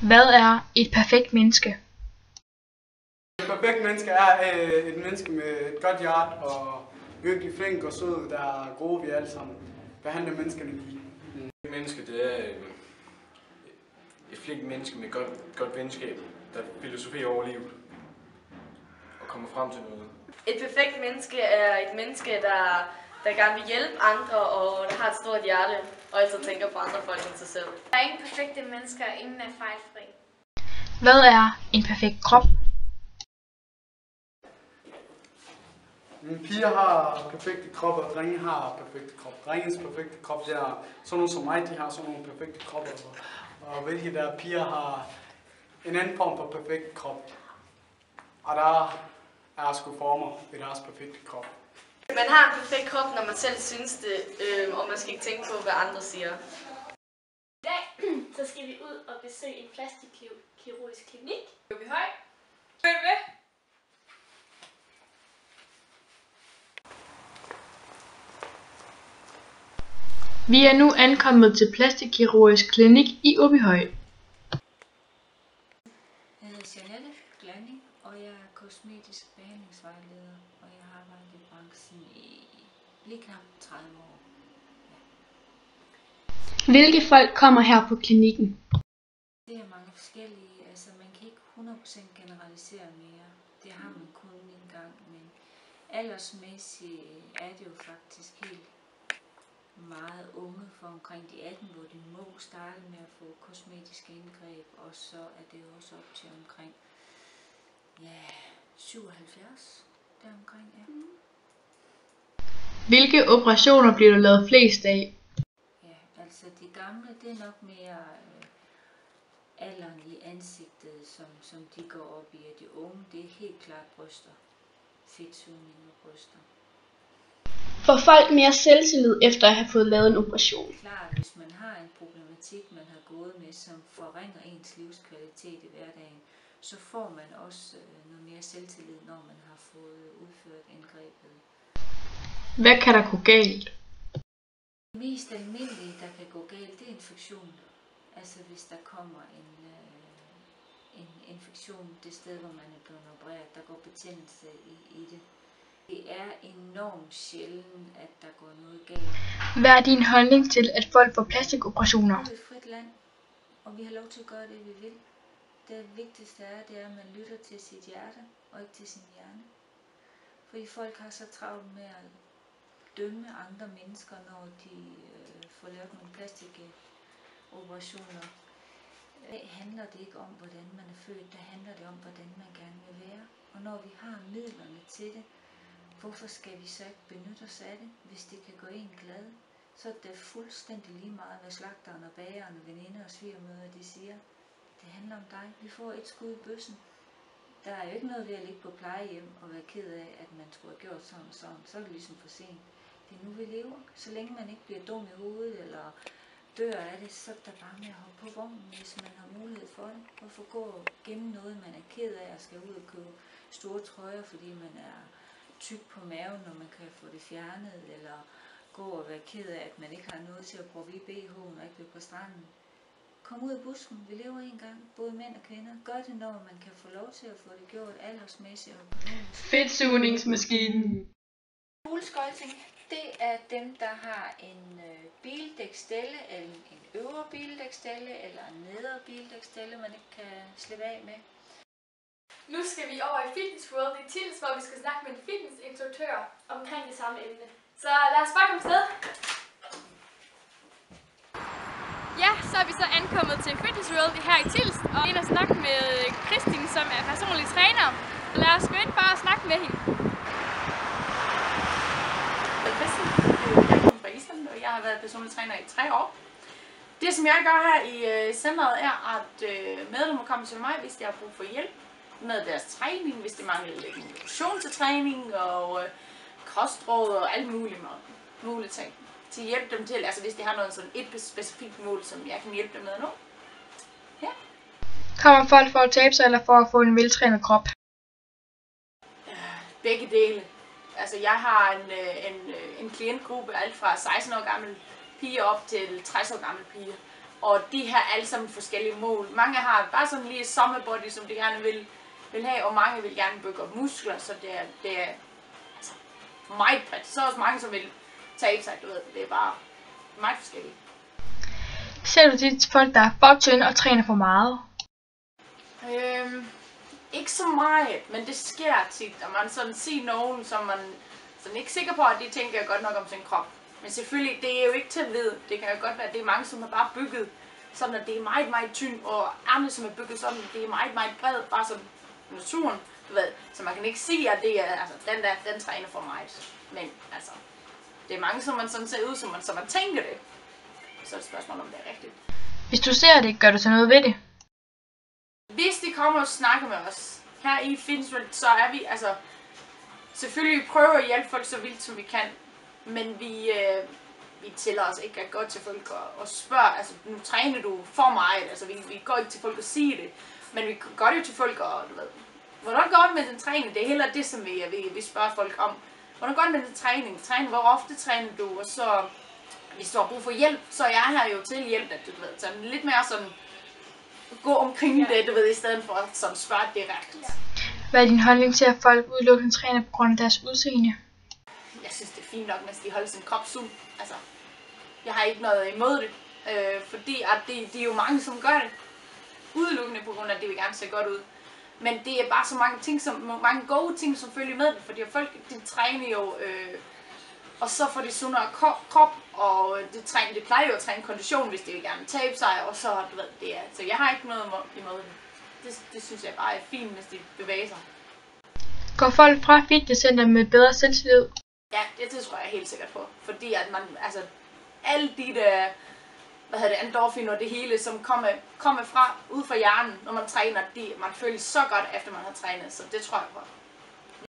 Hvad er et perfekt menneske? Et perfekt menneske er et menneske med et godt hjerte og virkelig flink og sød, der er gode vi alle sammen behandler menneskerne lige. Et menneske, det er et flinkt menneske med godt venskab, der filosoferer over livet og kommer frem til noget. Et perfekt menneske er et menneske, der gerne vil hjælpe andre og der har et stort hjerte og altid tænker på andre folk end sig selv. Der er ingen perfekte mennesker, ingen er fejlfri. Hvad er en perfekt krop? Piger har perfekte kroppe, og drenge har perfekte krop. Drengens perfekte krop, det er sådan nogle som mig, de har sådan nogle perfekte kropper. Og hvilke der piger har en anden form for perfekt krop. Og der er sgu former ved deres perfekte krop. Man har en perfekt krop, når man selv synes det, og man skal ikke tænke på, hvad andre siger. I dag så skal vi ud og besøge en plastikkirurgisk klinik. Åbyhøj. Følg med! Vi er nu ankommet til Plastikkirurgisk Klinik i Åbyhøj. Jeg hedder Jeanette Glanning, og jeg er kosmetisk behandlingsvejleder, og jeg har arbejdet i branchen i lige knap 30 år. Ja. Hvilke folk kommer her på klinikken? Det er mange forskellige, altså man kan ikke 100% generalisere mere. Det har man kun en gang, men aldersmæssigt er det jo faktisk helt meget unge for omkring de 18, hvor de må starte med at få kosmetiske indgreb, og så er det også op til omkring 77 deromkring, ja. Hvilke operationer bliver der lavet flest af? Ja, altså de gamle, det er nok mere alderen i ansigtet, som de går op i, og de unge, det er helt klart bryster, fedtsugning og bryster. Får folk mere selvtillid efter at have fået lavet en operation? Klart, hvis man har en problematik, man har gået med, som forringer ens livskvalitet i hverdagen, så får man også noget mere selvtillid, når man har fået udført indgrebet. Hvad kan der gå galt? Det mest almindelige, der kan gå galt, det er infektion. Altså hvis der kommer en infektion det sted, hvor man er blevet opereret, der går betændelse i det. Det er enormt sjældent, at der går noget galt. Hvad er din holdning til, at folk får plastikoperationer? Vi er et frit land, og vi har lov til at gøre det, vi vil. Det vigtigste er, det er, at man lytter til sit hjerte, og ikke til sin hjerne. Fordi folk har så travlt med at dømme andre mennesker, når de får lavet nogle plastikoperationer. Det handler det ikke om, hvordan man er født, det handler det om, hvordan man gerne vil være. Og når vi har midlerne til det, hvorfor skal vi så ikke benytte os af det, hvis det kan gå en glad? Så er det fuldstændig lige meget, hvad slagteren og bageren og veninder og svigermødre de siger. Det handler om dig. Vi får et skud i bøssen. Der er jo ikke noget ved at ligge på plejehjem og være ked af, at man skulle have gjort sådan og sådan. Så er det ligesom for sent. Det er nu vi lever. Så længe man ikke bliver dum i hovedet eller dør af det, så er der bare med at hoppe på vognen, hvis man har mulighed for det. Hvorfor gå og gemme noget, man er ked af og skal ud og købe store trøjer, fordi man er tyk på maven, når man kan få det fjernet, eller gå og være ked af, at man ikke har noget til at prøve i BH'en og ikke vil på stranden. Kom ud af busken, vi lever en gang, både mænd og kvinder. Gør det, når man kan få lov til at få det gjort aldersmæssigt og økonomisk. Fedtsugningsmaskinen. Fugleskøjting, det er dem, der har en bildækstelle, eller en øvre bildækstelle, eller en nedre bildækstelle, man ikke kan slippe af med. Nu skal vi over i Fitness World i Tilst, hvor vi skal snakke med en fitnessinstruktør omkring det samme emne. Så lad os bare komme afsted. Ja, så er vi så ankommet til Fitness World her i Tilst, og ind og snakke med Kristin, som er personlig træner. Lad os gå ind bare og snakke med hende. Kristin, jeg kommer fra Island, og jeg har været personlig træner i 3 år. Det, som jeg gør her i centret, er, at medlemmer kommer til mig, hvis de har brug for hjælp med deres træning, hvis de mangler lidt motivation til træning og kostråd og alle mulige ting. Til at hjælpe dem til, altså hvis de har noget sådan et specifikt mål, som jeg kan hjælpe dem med nu. Ja. Kommer folk for at tabe sig, eller for at få en veltrænet krop? Begge dele. Altså jeg har en klientgruppe, alt fra 16 år gammel piger op til 60 år gammel piger. Og de her alle sammen forskellige mål. Mange har bare sådan lige summer body, som de gerne vil have, og mange vil gerne bygge op muskler, så det er altså meget bredt. Så er også mange, som vil tabe sig, du ved. Det er bare meget forskelligt. Ser du tit folk, der er for tynde og træner for meget? Ikke så meget, men det sker tit, at man sådan siger nogen, som man sådan ikke sikker på, at de tænker godt nok om sin krop. Men selvfølgelig, det er jo ikke til at vide. Det kan jo godt være, at det er mange, som er bare bygget sådan, at det er meget, meget tynd, og andre, som er bygget sådan, at det er meget, meget bred, bare som naturen, du ved. Så man kan ikke sige, at det er, altså, den træner for meget. Men altså, det er mange, som man sådan ser ud, som man tænker det. Så er det et spørgsmål, om det er rigtigt. Hvis du ser det, gør du så noget ved det? Hvis de kommer og snakker med os, her i Finsvold, så er vi, altså, selvfølgelig prøver at hjælpe folk så vildt, som vi kan. Men vi tæller os ikke at gå til folk og spørge, altså nu træner du for meget, altså vi går ikke til folk og siger det, men vi går jo til folk og, du ved, hvordan går det med den træning? Det er heller det, som vi spørger folk om. Hvordan går det med den træning? Hvor ofte træner du? Og så, hvis du har brug for hjælp, så er jeg her jo til hjælp, at du ved, så lidt mere sådan, gå omkring det, du ved, i stedet for at sådan spørge direkte. Hvad er din holdning til, at folk udelukkende træner på grund af deres udseende? Jeg synes, det er fint nok, hvis de holder sin krop sund. Altså, jeg har ikke noget imod det, fordi at det er jo mange, som gør det. Udelukkende på grund af, at det vil gerne se godt ud. Men det er bare så mange ting, mange gode ting, som følger med det, fordi folk, de træner jo, og så får de sundere krop, og de plejer jo at træne kondition, hvis de vil gerne tabe sig, og så, du ved, det er. Så jeg har ikke noget imod det. Det synes jeg bare er fint, hvis de bevæger sig. Går folk fra fitnesscenter med bedre selvtillid? Ja, det tror jeg helt sikkert på. Fordi at man, altså, alle de der, endorfin og det hele, som kommer fra, ud fra hjernen, når man træner, man føler så godt, efter man har trænet, så det tror jeg på.